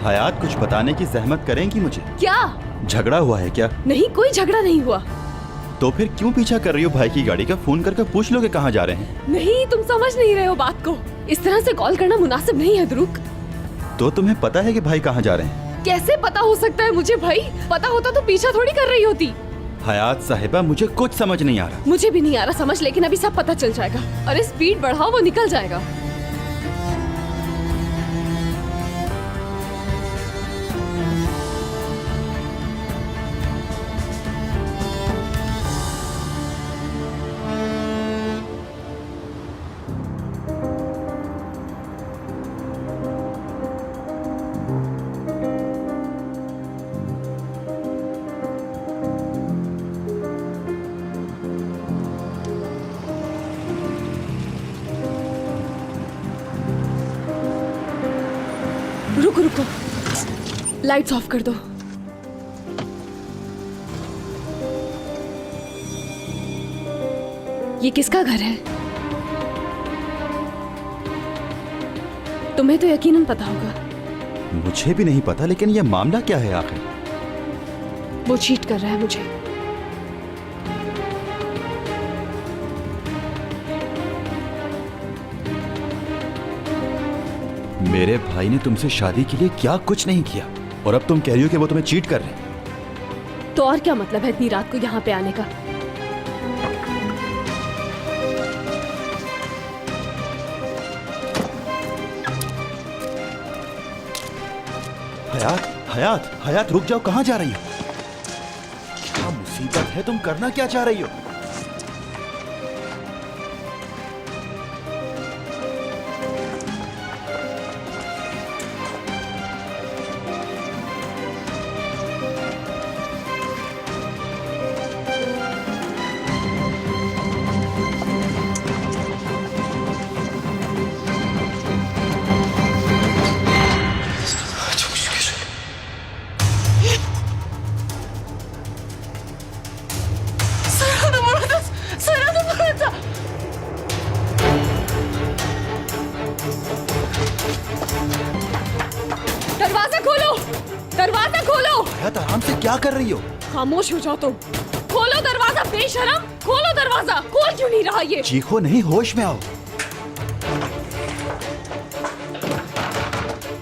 हयात, कुछ बताने की जहमत करेंगी मुझे? क्या झगड़ा हुआ है क्या? नहीं, कोई झगड़ा नहीं हुआ। तो फिर क्यों पीछा कर रही हो भाई की गाड़ी का? फोन करके पूछ लो कि कहाँ जा रहे हैं। नहीं, तुम समझ नहीं रहे हो बात को। इस तरह से कॉल करना मुनासिब नहीं है ध्रुव। तो तुम्हें पता है कि भाई कहाँ जा रहे हैं? कैसे पता हो सकता है मुझे भाई? पता होता तो पीछा थोड़ी कर रही होती। हयात साहिबा, मुझे कुछ समझ नहीं आ रहा। मुझे भी नहीं आ रहा समझ, लेकिन अभी सब पता चल जाएगा। अरे स्पीड बढ़ाओ, वो निकल जाएगा। रुको रुको, लाइट्स ऑफ कर दो। ये किसका घर है? तुम्हें तो यकीनन पता होगा। मुझे भी नहीं पता, लेकिन ये मामला क्या है आखिर? वो चीट कर रहा है मुझे। मेरे भाई ने तुमसे शादी के लिए क्या कुछ नहीं किया, और अब तुम कह रही हो कि वो तुम्हें चीट कर रहे हैं। तो और क्या मतलब है इतनी रात को यहाँ पे आने का? हयात, हयात, हयात, रुक जाओ। कहाँ जा रही हो? क्या मुसीबत है? तुम करना क्या चाह रही हो? दरवाजा खोलो, दरवाजा खोलो। हयात, आराम से क्या कर रही हो? खामोश हो जाओ तुम। खोलो दरवाजा बेशरम, खोलो दरवाजा। खोल क्यों नहीं रहा ये? चीखो नहीं, होश में आओ।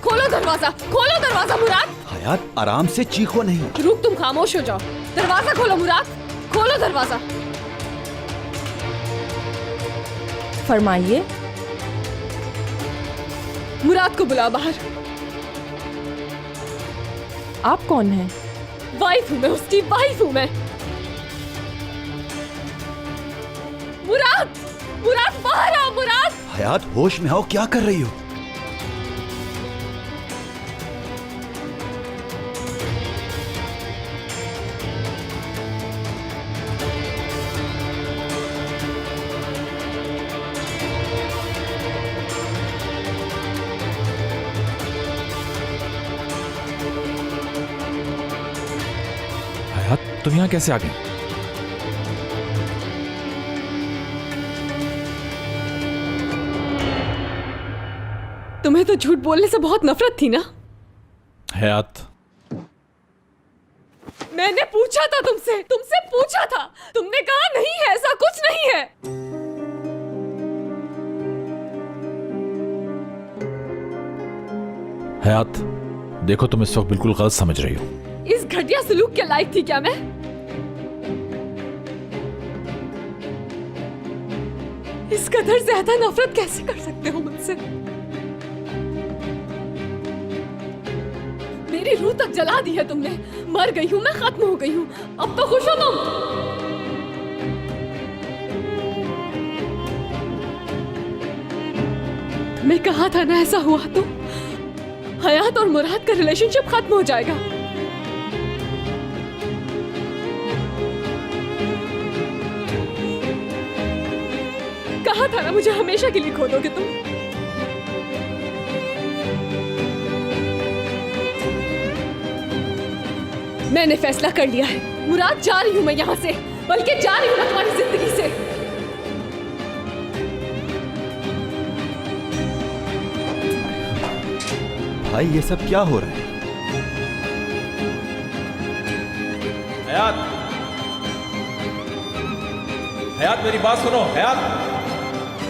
खोलो दरवाजा, खोलो दरवाजा मुराद। हयात, आराम से चीखो नहीं। रुक, तुम खामोश हो जाओ। दरवाजा खोलो मुराद, खोलो दरवाजा। फरमाइए। मुराद को बुला बाहर। आप कौन हैं? वाइफ हूँ मैं, उसकी वाइफ हूँ मैं। मुराद, मुराद बाहर आओ मुराद। हयात, होश में आओ। क्या कर रही हो? हयात, तुम यहाँ कैसे आ गए? तुम्हें तो झूठ बोलने से बहुत नफरत थी ना? हयात, मैंने पूछा था तुमसे, तुमसे पूछा था। तुमने कहा नहीं है, ऐसा कुछ नहीं है। हयात, देखो तुम इस वक्त बिल्कुल गलत समझ रही हो। इस घटिया सलूक के लायक थी क्या मैं? इस कदर ज्यादा नफरत कैसे कर सकते हो मुझसे? मेरी रूह तक जला दी है तुमने। मर गई हूं मैं, खत्म हो गई हूं। अब तो खुश हो तुम? तुम्हें कहा था ना ऐसा हुआ तो हयात और मुराद का रिलेशनशिप खत्म हो जाएगा। कहा था ना मुझे हमेशा के लिए खो दोगे तुम। मैंने फैसला कर लिया है मुराद, जा रही हूं मैं यहाँ से, बल्कि जा रही हूं मैं तुम्हारी जिंदगी से। भाई, ये सब क्या हो रहा है? हयात, हयात मेरी बात सुनो। हयात,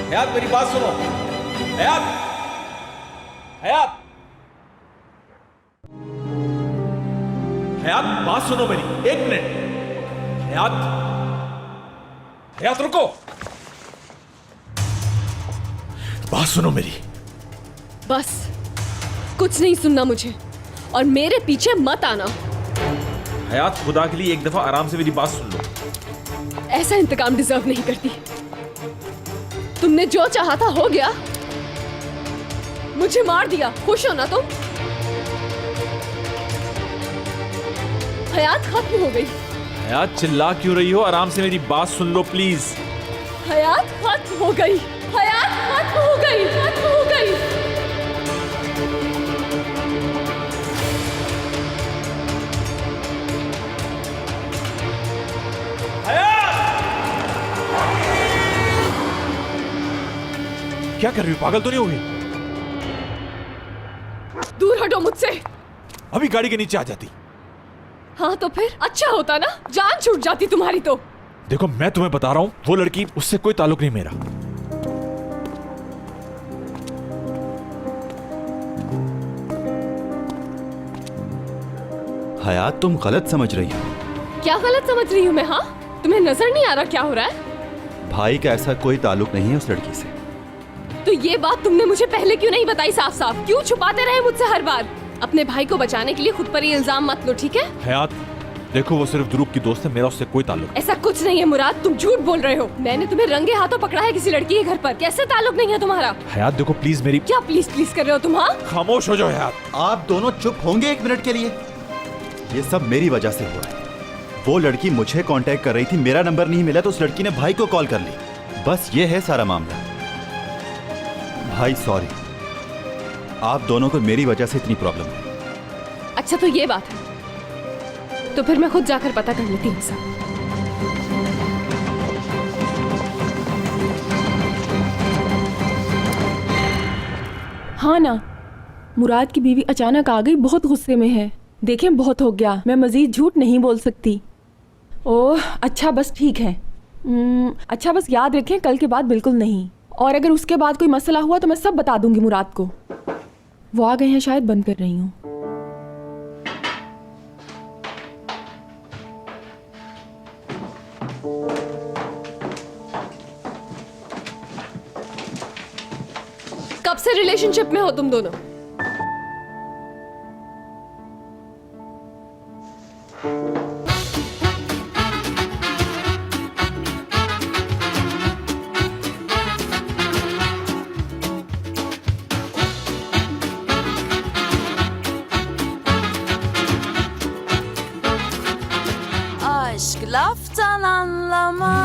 हयात मेरी बात सुनो। हयात, हयात, हयात बात सुनो मेरी, एक मिनट। हयात, हयात रुको, बात सुनो मेरी। बस कुछ नहीं सुनना मुझे और मेरे पीछे मत आना। हयात खुदा के लिए एक दफा आराम से मेरी बात सुन लो। ऐसा इंतकाम डिजर्व नहीं करती। तुमने जो चाहा था हो गया, मुझे मार दिया, खुश हो ना तुम? हयात खत्म हो गई। हयात चिल्ला क्यों रही हो? आराम से मेरी बात सुन लो प्लीज। हयात खत्म हो गई। हयात खत्म हो गई। खत्म हो गई। क्या कर रही हो? पागल तो नहीं हो गई? दूर हटो मुझसे। अभी गाड़ी के नीचे आ जाती। हाँ तो फिर अच्छा होता ना, जान छूट जाती तुम्हारी तो। देखो मैं तुम्हें बता रहा हूं, वो लड़की, उससे कोई ताल्लुक नहीं मेरा। हयात तुम गलत समझ रही हो। क्या गलत समझ रही हूँ मैं? हाँ, तुम्हें नजर नहीं आ रहा क्या हो रहा है? भाई का ऐसा कोई ताल्लुक नहीं है उस लड़की से। तो ये बात तुमने मुझे पहले क्यों नहीं बताई साफ साफ? क्यों छुपाते रहे मुझसे हर बार? अपने भाई को बचाने के लिए खुद पर ही इल्जाम मत लो, ठीक है? हयात देखो, वो सिर्फ ध्रुव की दोस्त है, मेरा उससे कोई ताल्लुक नहीं। ऐसा कुछ नहीं है मुराद, तुम झूठ बोल रहे हो। मैंने तुम्हें रंगे हाथों पकड़ा है किसी लड़की के घर पर। कैसे ताल्लुक नहीं है तुम्हारा? हयात देखो प्लीज मेरी। क्या प्लीज प्लीज कर रहे हो तुम? हाँ, खामोश हो जाओ हयात। आप दोनों चुप होंगे एक मिनट के लिए? ये सब मेरी वजह से हुआ है। वो लड़की मुझे कांटेक्ट कर रही थी, मेरा नंबर नहीं मिला तो उस लड़की ने भाई को कॉल कर ली। बस ये है सारा मामला। भाई सॉरी, आप दोनों को मेरी वजह से इतनी प्रॉब्लम है। अच्छा तो ये बात है, तो फिर मैं खुद जाकर पता कर लेती हूँ सब। हाँ ना, मुराद की बीवी अचानक आ गई, बहुत गुस्से में है। देखें बहुत हो गया, मैं मजीद झूठ नहीं बोल सकती। ओह अच्छा बस ठीक है। अच्छा बस याद रखें कल के बाद बिल्कुल नहीं, और अगर उसके बाद कोई मसला हुआ तो मैं सब बता दूंगी मुराद को। वो आ गए हैं शायद, बंद कर रही हूँ। कब से रिलेशनशिप में हो तुम दोनों? Aşk laftan anlamaz.